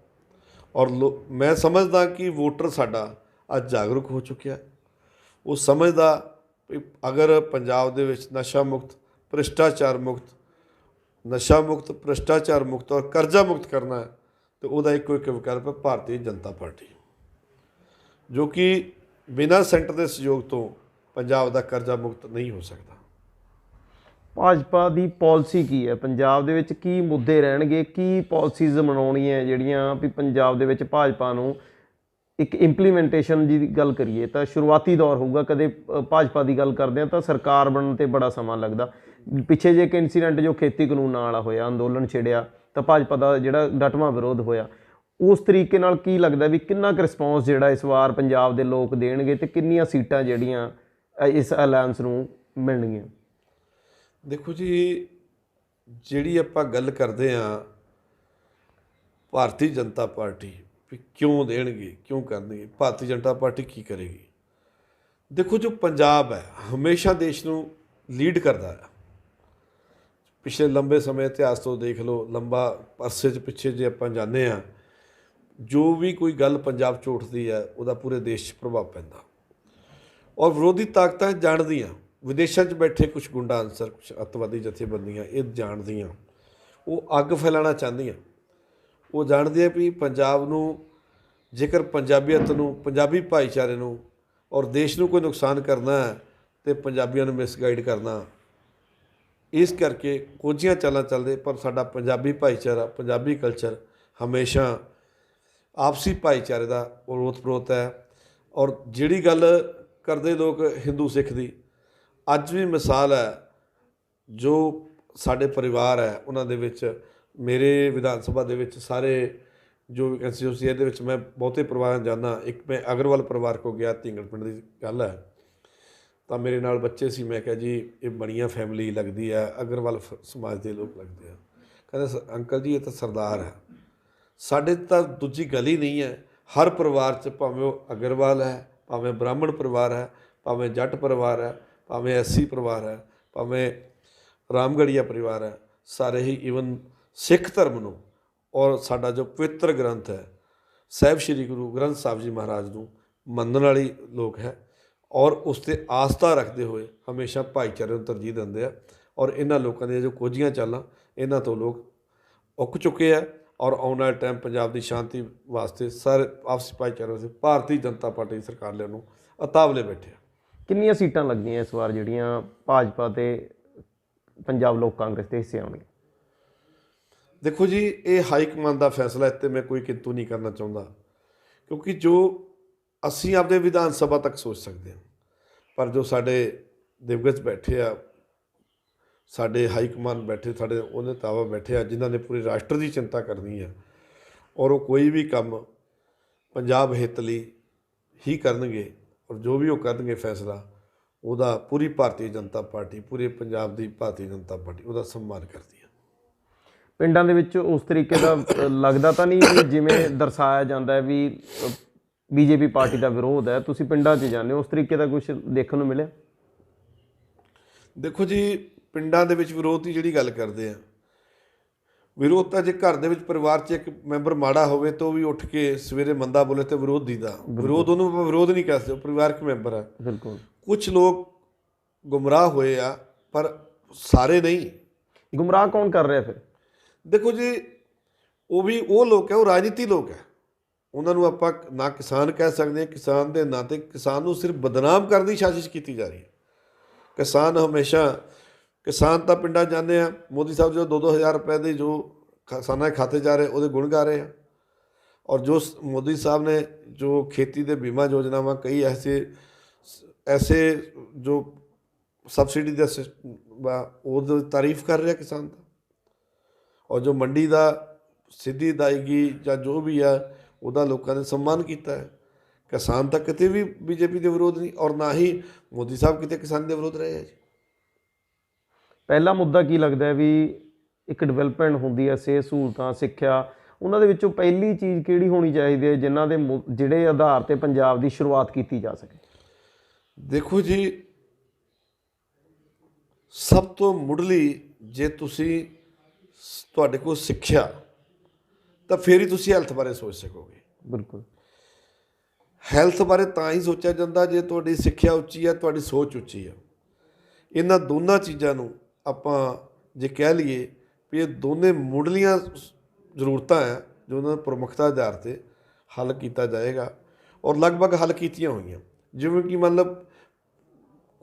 ਔਰ ਮੈਂ ਸਮਝਦਾ ਕਿ ਵੋਟਰ ਸਾਡਾ ਅੱਜ ਜਾਗਰੂਕ ਹੋ ਚੁੱਕਿਆ। ਉਹ ਸਮਝਦਾ ਵੀ ਅਗਰ ਪੰਜਾਬ ਦੇ ਵਿੱਚ ਨਸ਼ਾ ਮੁਕਤ, ਭ੍ਰਿਸ਼ਟਾਚਾਰ ਮੁਕਤ, ਨਸ਼ਾ ਮੁਕਤ, ਭ੍ਰਿਸ਼ਟਾਚਾਰ ਮੁਕਤ ਔਰ ਕਰਜ਼ਾ ਮੁਕਤ ਕਰਨਾ ਹੈ, ਤੇ ਉਹਦਾ ਇੱਕੋ ਇੱਕ ਵਿਕਲਪ ਹੈ ਭਾਰਤੀ ਜਨਤਾ ਪਾਰਟੀ, ਜੋ ਕਿ ਬਿਨਾਂ ਸੈਂਟਰ ਦੇ ਸਹਿਯੋਗ ਤੋਂ ਪੰਜਾਬ ਦਾ ਕਰਜ਼ਾ ਮੁਕਤ ਨਹੀਂ ਹੋ ਸਕਦਾ। ਭਾਜਪਾ ਦੀ ਪਾਲਿਸੀ ਕੀ ਹੈ ਪੰਜਾਬ ਦੇ ਵਿੱਚ? ਕੀ ਮੁੱਦੇ ਰਹਿਣਗੇ? ਕੀ ਪਾਲਿਸੀਜ਼ ਬਣਾਉਣੀਆਂ ਜਿਹੜੀਆਂ ਵੀ ਪੰਜਾਬ ਦੇ ਵਿੱਚ ਭਾਜਪਾ ਨੂੰ ਇੱਕ ਇੰਪਲੀਮੈਂਟੇਸ਼ਨ ਦੀ ਗੱਲ ਕਰੀਏ ਤਾਂ ਸ਼ੁਰੂਆਤੀ ਦੌਰ ਹੋਊਗਾ। ਕਦੇ ਭਾਜਪਾ ਦੀ ਗੱਲ ਕਰਦੇ ਹਾਂ ਤਾਂ ਸਰਕਾਰ ਬਣਨ 'ਤੇ ਬੜਾ ਸਮਾਂ ਲੱਗਦਾ। ਪਿੱਛੇ ਜੇ ਇੱਕ ਇਨਸੀਡੈਂਟ ਜੋ ਖੇਤੀ ਕਾਨੂੰਨਾਂ ਵਾਲਾ ਹੋਇਆ, ਅੰਦੋਲਨ ਛਿੜਿਆ, ਤਾਂ ਭਾਜਪਾ ਦਾ ਜਿਹੜਾ ਡਟਵਾਂ ਵਿਰੋਧ ਹੋਇਆ, ਉਸ ਤਰੀਕੇ ਨਾਲ ਕੀ ਲੱਗਦਾ ਵੀ ਕਿੰਨਾ ਕੁ ਰਿਸਪੌਂਸ ਜਿਹੜਾ ਇਸ ਵਾਰ ਪੰਜਾਬ ਦੇ ਲੋਕ ਦੇਣਗੇ ਅਤੇ ਕਿੰਨੀਆਂ ਸੀਟਾਂ ਜਿਹੜੀਆਂ ਇਸ ਅਲਾਇੰਸ ਨੂੰ ਮਿਲਣਗੀਆਂ? ਦੇਖੋ ਜੀ, ਜਿਹੜੀ ਆਪਾਂ ਗੱਲ ਕਰਦੇ ਹਾਂ ਭਾਰਤੀ ਜਨਤਾ ਪਾਰਟੀ ਵੀ ਕਿਉਂ ਦੇਣਗੇ, ਕਿਉਂ ਕਰਨਗੇ, ਭਾਰਤੀ ਜਨਤਾ ਪਾਰਟੀ ਕੀ ਕਰੇਗੀ? ਦੇਖੋ, ਜੋ ਪੰਜਾਬ ਹੈ ਹਮੇਸ਼ਾ ਦੇਸ਼ ਨੂੰ ਲੀਡ ਕਰਦਾ ਹੈ। ਪਿਛਲੇ ਲੰਬੇ ਸਮੇਂ ਇਤਿਹਾਸ ਤੋਂ ਦੇਖ ਲਓ, ਲੰਬਾ ਅਰਸੇ 'ਚ ਪਿੱਛੇ ਜੇ ਆਪਾਂ ਜਾਂਦੇ ਹਾਂ, ਜੋ ਵੀ ਕੋਈ ਗੱਲ ਪੰਜਾਬ 'ਚ ਉੱਠਦੀ ਹੈ, ਉਹਦਾ ਪੂਰੇ ਦੇਸ਼ 'ਚ ਪ੍ਰਭਾਵ ਪੈਂਦਾ। ਔਰ ਵਿਰੋਧੀ ਤਾਕਤਾਂ ਜਾਣਦੀਆਂ, ਵਿਦੇਸ਼ਾਂ 'ਚ ਬੈਠੇ ਕੁਛ ਗੁੰਡਾ ਅਨਸਰ, ਕੁਛ ਅੱਤਵਾਦੀ ਜਥੇਬੰਦੀਆਂ, ਇਹ ਜਾਣਦੀਆਂ, ਉਹ ਅੱਗ ਫੈਲਾਉਣਾ ਚਾਹੁੰਦੀਆਂ। ਉਹ ਜਾਣਦੇ ਆ ਵੀ ਪੰਜਾਬ ਨੂੰ, ਜੇਕਰ ਪੰਜਾਬੀਅਤ ਨੂੰ, ਪੰਜਾਬੀ ਭਾਈਚਾਰੇ ਨੂੰ ਔਰ ਦੇਸ਼ ਨੂੰ ਕੋਈ ਨੁਕਸਾਨ ਕਰਨਾ ਹੈ, ਤੇ ਪੰਜਾਬੀਆਂ ਨੂੰ ਮਿਸਗਾਈਡ ਕਰਨਾ। ਇਸ ਕਰਕੇ ਕੋਝੀਆਂ ਚਾਲਾਂ ਚੱਲਦੇ, ਪਰ ਸਾਡਾ ਪੰਜਾਬੀ ਭਾਈਚਾਰਾ, ਪੰਜਾਬੀ ਕਲਚਰ ਹਮੇਸ਼ਾ ਆਪਸੀ ਭਾਈਚਾਰੇ ਦਾ ਓਤ ਪ੍ਰੋਤ ਹੈ। ਔਰ ਜਿਹੜੀ ਗੱਲ ਕਰਦੇ ਲੋਕ ਹਿੰਦੂ ਸਿੱਖ ਦੀ, ਅੱਜ ਵੀ ਮਿਸਾਲ ਹੈ, ਜੋ ਸਾਡੇ ਪਰਿਵਾਰ ਹੈ ਉਹਨਾਂ ਦੇ ਵਿੱਚ, ਮੇਰੇ ਵਿਧਾਨ ਸਭਾ ਦੇ ਵਿੱਚ ਸਾਰੇ ਜੋ ਵੀ ਕੰਸਟੀਟਿਊਂਸੀ, ਇਹਦੇ ਵਿੱਚ ਮੈਂ ਬਹੁਤੇ ਪਰਿਵਾਰਾਂ ਜਾਂਦਾ। ਇੱਕ ਮੈਂ ਅਗਰਵਾਲ ਪਰਿਵਾਰ ਕੋ ਗਿਆ, ਧੀਂਗੜ ਪਿੰਡ ਦੀ ਗੱਲ ਹੈ, ਤਾਂ ਮੇਰੇ ਨਾਲ ਬੱਚੇ ਸੀ। ਮੈਂ ਕਿਹਾ ਜੀ ਇਹ ਬਣੀਆਂ ਫੈਮਿਲੀ ਲੱਗਦੀ ਹੈ, ਅਗਰਵਾਲ ਸਮਾਜ ਦੇ ਲੋਕ ਲੱਗਦੇ ਆ। ਕਹਿੰਦੇ ਅੰਕਲ ਜੀ ਇਹ ਤਾਂ ਸਰਦਾਰ ਹੈ। ਸਾਡੇ ਤਾਂ ਦੂਜੀ ਗੱਲ ਹੀ ਨਹੀਂ ਹੈ। ਹਰ ਪਰਿਵਾਰ 'ਚ, ਭਾਵੇਂ ਉਹ ਅਗਰਵਾਲ ਹੈ, ਭਾਵੇਂ ਬ੍ਰਾਹਮਣ ਪਰਿਵਾਰ ਹੈ, ਭਾਵੇਂ ਜੱਟ ਪਰਿਵਾਰ ਹੈ, ਭਾਵੇਂ ਐਸਸੀ ਪਰਿਵਾਰ ਹੈ, ਭਾਵੇਂ ਰਾਮਗੜੀਆ ਪਰਿਵਾਰ ਹੈ, ਸਾਰੇ ਹੀ ਈਵਨ ਸਿੱਖ ਧਰਮ ਨੂੰ ਔਰ ਸਾਡਾ ਜੋ ਪਵਿੱਤਰ ਗ੍ਰੰਥ ਹੈ ਸਾਹਿਬ ਸ਼੍ਰੀ ਗੁਰੂ ਗ੍ਰੰਥ ਸਾਹਿਬ ਜੀ ਮਹਾਰਾਜ ਨੂੰ ਮੰਨਣ ਵਾਲੀ ਲੋਕ ਹੈ। ਔਰ ਉਸ 'ਤੇ ਆਸਥਾ ਰੱਖਦੇ ਹੋਏ ਹਮੇਸ਼ਾ ਭਾਈਚਾਰੇ ਨੂੰ ਤਰਜੀਹ ਦਿੰਦੇ ਆ। ਔਰ ਇਹਨਾਂ ਲੋਕਾਂ ਦੀਆਂ ਜੋ ਕੋਝੀਆਂ ਚਾਲਾਂ, ਇਹਨਾਂ ਤੋਂ ਲੋਕ ਉੱਕ ਚੁੱਕੇ ਆ। ਔਰ ਆਉਣ ਵਾਲੇ ਟਾਈਮ ਪੰਜਾਬ ਦੀ ਸ਼ਾਂਤੀ ਵਾਸਤੇ, ਸਾਰੇ ਆਪਸੀ ਭਾਈਚਾਰੇ ਵਾਸਤੇ ਭਾਰਤੀ ਜਨਤਾ ਪਾਰਟੀ ਦੀ ਸਰਕਾਰ ਲੈਣ ਨੂੰ ਉਤਾਵਲੇ ਬੈਠੇ ਆ। ਕਿੰਨੀਆਂ ਸੀਟਾਂ ਲੱਗਦੀਆਂ ਇਸ ਵਾਰ ਜਿਹੜੀਆਂ ਭਾਜਪਾ ਤੇ ਪੰਜਾਬ ਲੋਕ ਕਾਂਗਰਸ ਦੇ ਹਿੱਸੇ ਆਉਣਗੇ? ਦੇਖੋ ਜੀ, ਇਹ ਹਾਈ ਕਮਾਂਡ ਦਾ ਫੈਸਲਾ, ਇੱਥੇ ਮੈਂ ਕੋਈ ਕਿੰਤੂ ਨਹੀਂ ਕਰਨਾ ਚਾਹੁੰਦਾ, ਕਿਉਂਕਿ ਜੋ ਅਸੀਂ ਆਪਦੇ ਵਿਧਾਨ ਸਭਾ ਤੱਕ ਸੋਚ ਸਕਦੇ ਹਾਂ, ਪਰ ਜੋ ਸਾਡੇ ਦਿਵਗਜ ਬੈਠੇ ਆ, ਸਾਡੇ ਹਾਈ ਕਮਾਂਡ ਬੈਠੇ, ਸਾਡੇ ਉਹਨੇ ਤਾਵਾ ਬੈਠੇ ਆ, ਜਿਨ੍ਹਾਂ ਨੇ ਪੂਰੇ ਰਾਸ਼ਟਰ ਦੀ ਚਿੰਤਾ ਕਰਨੀ ਹੈ, ਔਰ ਉਹ ਕੋਈ ਵੀ ਕੰਮ ਪੰਜਾਬ ਹਿੱਤ ਲਈ ਹੀ ਕਰਨਗੇ। ਔਰ ਜੋ ਵੀ ਉਹ ਕਰਨਗੇ ਫੈਸਲਾ, ਉਹਦਾ ਪੂਰੀ ਭਾਰਤੀ ਜਨਤਾ ਪਾਰਟੀ, ਪੂਰੇ ਪੰਜਾਬ ਦੀ ਭਾਰਤੀ ਜਨਤਾ ਪਾਰਟੀ ਉਹਦਾ ਸਨਮਾਨ ਕਰਦੀ ਹੈ। ਪਿੰਡਾਂ ਦੇ ਵਿੱਚ ਉਸ ਤਰੀਕੇ ਦਾ ਲੱਗਦਾ ਤਾਂ ਨਹੀਂ ਵੀ ਜਿਵੇਂ ਦਰਸਾਇਆ ਜਾਂਦਾ ਵੀ ਬੀਜੇਪੀ ਪਾਰਟੀ ਦਾ ਵਿਰੋਧ ਹੈ? ਤੁਸੀਂ ਪਿੰਡਾਂ 'ਚ ਜਾਂਦੇ ਹੋ, ਉਸ ਤਰੀਕੇ ਦਾ ਕੁਝ ਦੇਖਣ ਨੂੰ ਮਿਲਿਆ? ਦੇਖੋ ਜੀ, ਪਿੰਡਾਂ ਦੇ ਵਿੱਚ ਵਿਰੋਧ ਦੀ ਜਿਹੜੀ ਗੱਲ ਕਰਦੇ ਆ, ਵਿਰੋਧ ਤਾਂ ਜੇ ਘਰ ਦੇ ਵਿੱਚ ਪਰਿਵਾਰ 'ਚ ਇੱਕ ਮੈਂਬਰ ਮਾੜਾ ਹੋਵੇ ਤਾਂ ਉਹ ਵੀ ਉੱਠ ਕੇ ਸਵੇਰੇ ਮੰਦਾ ਬੋਲੇ ਤਾਂ ਵਿਰੋਧੀ ਦਾ ਵਿਰੋਧ, ਉਹਨੂੰ ਆਪਾਂ ਵਿਰੋਧ ਨਹੀਂ ਕਹਿ ਸਕਦੇ, ਪਰਿਵਾਰਕ ਮੈਂਬਰ ਹੈ। ਬਿਲਕੁਲ। ਕੁਛ ਲੋਕ ਗੁੰਮਰਾਹ ਹੋਏ ਆ, ਪਰ ਸਾਰੇ ਨਹੀਂ। ਗੁੰਮਰਾਹ ਕੌਣ ਕਰ ਰਿਹਾ ਫਿਰ? ਦੇਖੋ ਜੀ, ਉਹ ਵੀ ਉਹ ਲੋਕ ਹੈ, ਉਹ ਰਾਜਨੀਤੀ ਲੋਕ ਹੈ। ਉਹਨਾਂ ਨੂੰ ਆਪਾਂ ਨਾ ਕਿਸਾਨ ਕਹਿ ਸਕਦੇ ਹਾਂ। ਕਿਸਾਨ ਦੇ ਨਾਂ 'ਤੇ ਕਿਸਾਨ ਨੂੰ ਸਿਰਫ ਬਦਨਾਮ ਕਰਨ ਦੀ ਸਾਜ਼ਿਸ਼ ਕੀਤੀ ਜਾ ਰਹੀ ਹੈ। ਕਿਸਾਨ ਹਮੇਸ਼ਾ, ਕਿਸਾਨ ਤਾਂ ਪਿੰਡਾਂ ਜਾਂਦੇ ਆ, ਮੋਦੀ ਸਾਹਿਬ ਜੋ 2-2 ਹਜ਼ਾਰ ਰੁਪਏ ਦੇ ਜੋ ਕਿਸਾਨਾਂ ਦੇ ਖਾਤੇ ਜਾ ਰਹੇ, ਉਹਦੇ ਗੁਣ ਗਾ ਰਹੇ ਆ। और जो मोदी साहब ने जो खेती दे बीमा योजनावां कई ऐसे जो सबसिडी ਦਾ ਉਹਦੀ ਤਾਰੀਫ ਕਰ ਰਿਹਾ ਕਿਸਾਨ ਦਾ, ਔਰ ਜੋ ਮੰਡੀ ਦਾ ਸਿੱਧੀ ਅਦਾਇਗੀ ਜਾਂ ਜੋ ਵੀ ਆ ਉਹਦਾ ਲੋਕਾਂ ਨੇ ਸਨਮਾਨ ਕੀਤਾ ਹੈ। ਕਿਸਾਨ ਤਾਂ ਕਿਤੇ ਵੀ ਬੀਜੇਪੀ ਦੇ ਵਿਰੋਧ ਨਹੀਂ, ਔਰ ਨਾ ਹੀ ਮੋਦੀ ਸਾਹਿਬ ਕਿਤੇ ਕਿਸਾਨ ਦੇ ਵਿਰੋਧ ਰਹੇ ਹੈ ਜੀ। ਪਹਿਲਾ ਮੁੱਦਾ ਕੀ ਲੱਗਦਾ ਹੈ ਵੀ ਇੱਕ ਡਿਵੈਲਪਮੈਂਟ ਹੁੰਦੀ ਹੈ, ਸਿਹਤ ਸਹੂਲਤਾਂ, ਸਿੱਖਿਆ, ਉਹਨਾਂ ਦੇ ਵਿੱਚੋਂ ਪਹਿਲੀ ਚੀਜ਼ ਕਿਹੜੀ ਹੋਣੀ ਚਾਹੀਦੀ ਹੈ ਜਿਨ੍ਹਾਂ ਦੇ ਜਿਹੜੇ ਆਧਾਰ 'ਤੇ ਪੰਜਾਬ ਦੀ ਸ਼ੁਰੂਆਤ ਕੀਤੀ ਜਾ ਸਕੇ? ਦੇਖੋ ਜੀ, ਸਭ ਤੋਂ ਮੁੱਢਲੀ ਜੇ ਤੁਹਾਡੇ ਕੋਲ ਸਿੱਖਿਆ ਤਾਂ ਫਿਰ ਹੀ ਤੁਸੀਂ ਹੈਲਥ ਬਾਰੇ ਸੋਚ ਸਕੋਗੇ। ਬਿਲਕੁਲ। ਹੈਲਥ ਬਾਰੇ ਤਾਂ ਹੀ ਸੋਚਿਆ ਜਾਂਦਾ ਜੇ ਤੁਹਾਡੀ ਸਿੱਖਿਆ ਉੱਚੀ ਹੈ, ਤੁਹਾਡੀ ਸੋਚ ਉੱਚੀ ਹੈ। ਇਹਨਾਂ ਦੋਨਾਂ ਚੀਜ਼ਾਂ ਨੂੰ ਆਪਾਂ ਜੇ ਕਹਿ ਲਈਏ ਵੀ ਇਹ ਦੋਨੇ ਮੁੱਢਲੀਆਂ ਜ਼ਰੂਰਤਾਂ ਹੈ ਜੋ ਉਹਨਾਂ ਨੂੰ ਪ੍ਰਮੁੱਖਤਾ ਆਧਾਰ 'ਤੇ ਹੱਲ ਕੀਤਾ ਜਾਏਗਾ, ਔਰ ਲਗਭਗ ਹੱਲ ਕੀਤੀਆਂ ਹੋਈਆਂ। ਜਿਵੇਂ ਕਿ ਮਤਲਬ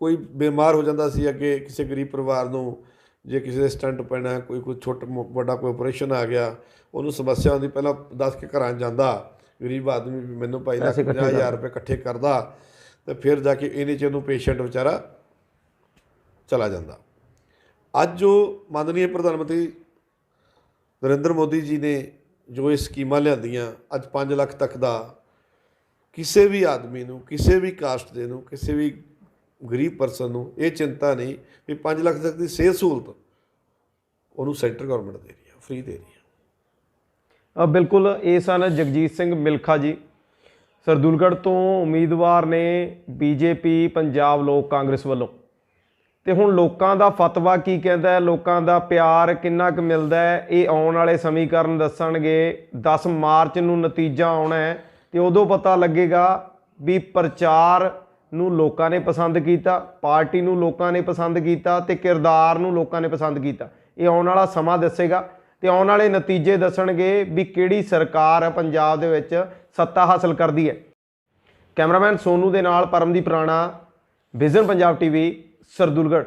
ਕੋਈ ਬਿਮਾਰ ਹੋ ਜਾਂਦਾ ਸੀ ਅੱਗੇ, ਕਿਸੇ ਗਰੀਬ ਪਰਿਵਾਰ ਨੂੰ ਜੇ ਕਿਸੇ ਦੇ ਸਟੰਟ ਪੈਣਾ, ਕੋਈ ਛੋਟਾ ਵੱਡਾ ਕੋਈ ਆਪਰੇਸ਼ਨ ਆ ਗਿਆ, ਉਹਨੂੰ ਸਮੱਸਿਆ ਆਉਂਦੀ, ਪਹਿਲਾਂ ਦੱਸ ਕੇ ਘਰਾਂ ਜਾਂਦਾ ਗਰੀਬ ਆਦਮੀ ਵੀ ਮੈਨੂੰ 50,000 ਰੁਪਏ ਇਕੱਠੇ ਕਰਦਾ, ਅਤੇ ਫਿਰ ਜਾ ਕੇ ਇਹਨੇ 'ਚ ਉਹਨੂੰ ਪੇਸ਼ੈਂਟ ਵਿਚਾਰਾ ਚਲਾ ਜਾਂਦਾ। ਅੱਜ ਜੋ ਮਾਨਨੀय ਪ੍ਰਧਾਨ ਮੰਤਰੀ ਨਰਿੰਦਰ ਮੋਦੀ ਜੀ ਨੇ ਜੋ ਇਹ ਸਕੀਮਾਂ ਲਿਆਂਦੀਆਂ, ਅੱਜ 5 ਲੱਖ ਤੱਕ ਦਾ ਕਿਸੇ ਵੀ ਆਦਮੀ ਨੂੰ, ਕਿਸੇ ਵੀ ਕਾਸਟ ਦੇ ਨੂੰ, ਕਿਸੇ ਵੀ ਗਰੀਬ ਪਰਸਨ ਨੂੰ ਇਹ ਚਿੰਤਾ ਨਹੀਂ ਵੀ 5 ਲੱਖ ਤੱਕ ਦੀ ਸਿਹਤ ਸਹੂਲਤ ਉਹਨੂੰ ਸੈਂਟਰ ਗੌਰਮੈਂਟ ਦੇ ਰਹੀ ਹੈ, ਫ੍ਰੀ ਦੇ ਰਹੀ ਹੈ। ਬਿਲਕੁਲ। ਇਹ ਸਨ ਜਗਜੀਤ ਸਿੰਘ ਮਿਲਖਾ ਜੀ, ਸਰਦੂਲਗੜ੍ਹ ਤੋਂ ਉਮੀਦਵਾਰ ਨੇ ਬੀਜੇਪੀ ਪੰਜਾਬ ਲੋਕ ਕਾਂਗਰਸ ਵੱਲੋਂ। ਤੇ ਹੁਣ ਲੋਕਾਂ ਦਾ ਫਤਵਾ ਕੀ ਕਹਿੰਦਾ ਹੈ, ਲੋਕਾਂ ਦਾ ਪਿਆਰ ਕਿੰਨਾ ਕੁ ਮਿਲਦਾ ਹੈ, ਇਹ ਆਉਣ ਵਾਲੇ ਸਮੀਕਰਨ ਦੱਸਣਗੇ। 10 ਮਾਰਚ ਨੂੰ ਨਤੀਜਾ ਆਉਣਾ ਹੈ ਤੇ ਉਦੋਂ ਪਤਾ ਲੱਗੇਗਾ ਵੀ ਪ੍ਰਚਾਰ ਨੂੰ ਲੋਕਾਂ ਨੇ ਪਸੰਦ ਕੀਤਾ, ਪਾਰਟੀ ਨੂੰ ਲੋਕਾਂ ਨੇ ਪਸੰਦ ਕੀਤਾ ਤੇ ਕਿਰਦਾਰ ਨੂੰ ਲੋਕਾਂ ਨੇ ਪਸੰਦ ਕੀਤਾ। ਇਹ ਆਉਣ ਵਾਲਾ ਸਮਾਂ ਦੱਸੇਗਾ ਤੇ ਆਉਣ ਵਾਲੇ ਨਤੀਜੇ ਦੱਸਣਗੇ ਵੀ ਕਿਹੜੀ ਸਰਕਾਰ ਪੰਜਾਬ ਦੇ ਵਿੱਚ ਸੱਤਾ ਹਾਸਲ ਕਰਦੀ ਹੈ। ਕੈਮਰਾਮੈਨ ਸੋਨੂ ਦੇ ਨਾਲ ਪਰਮਦੀਪ ਰਾਣਾ, ਵਿਜ਼ਨ ਪੰਜਾਬ ਟੀਵੀ, ਸਰਦੂਲਗੜ੍ਹ।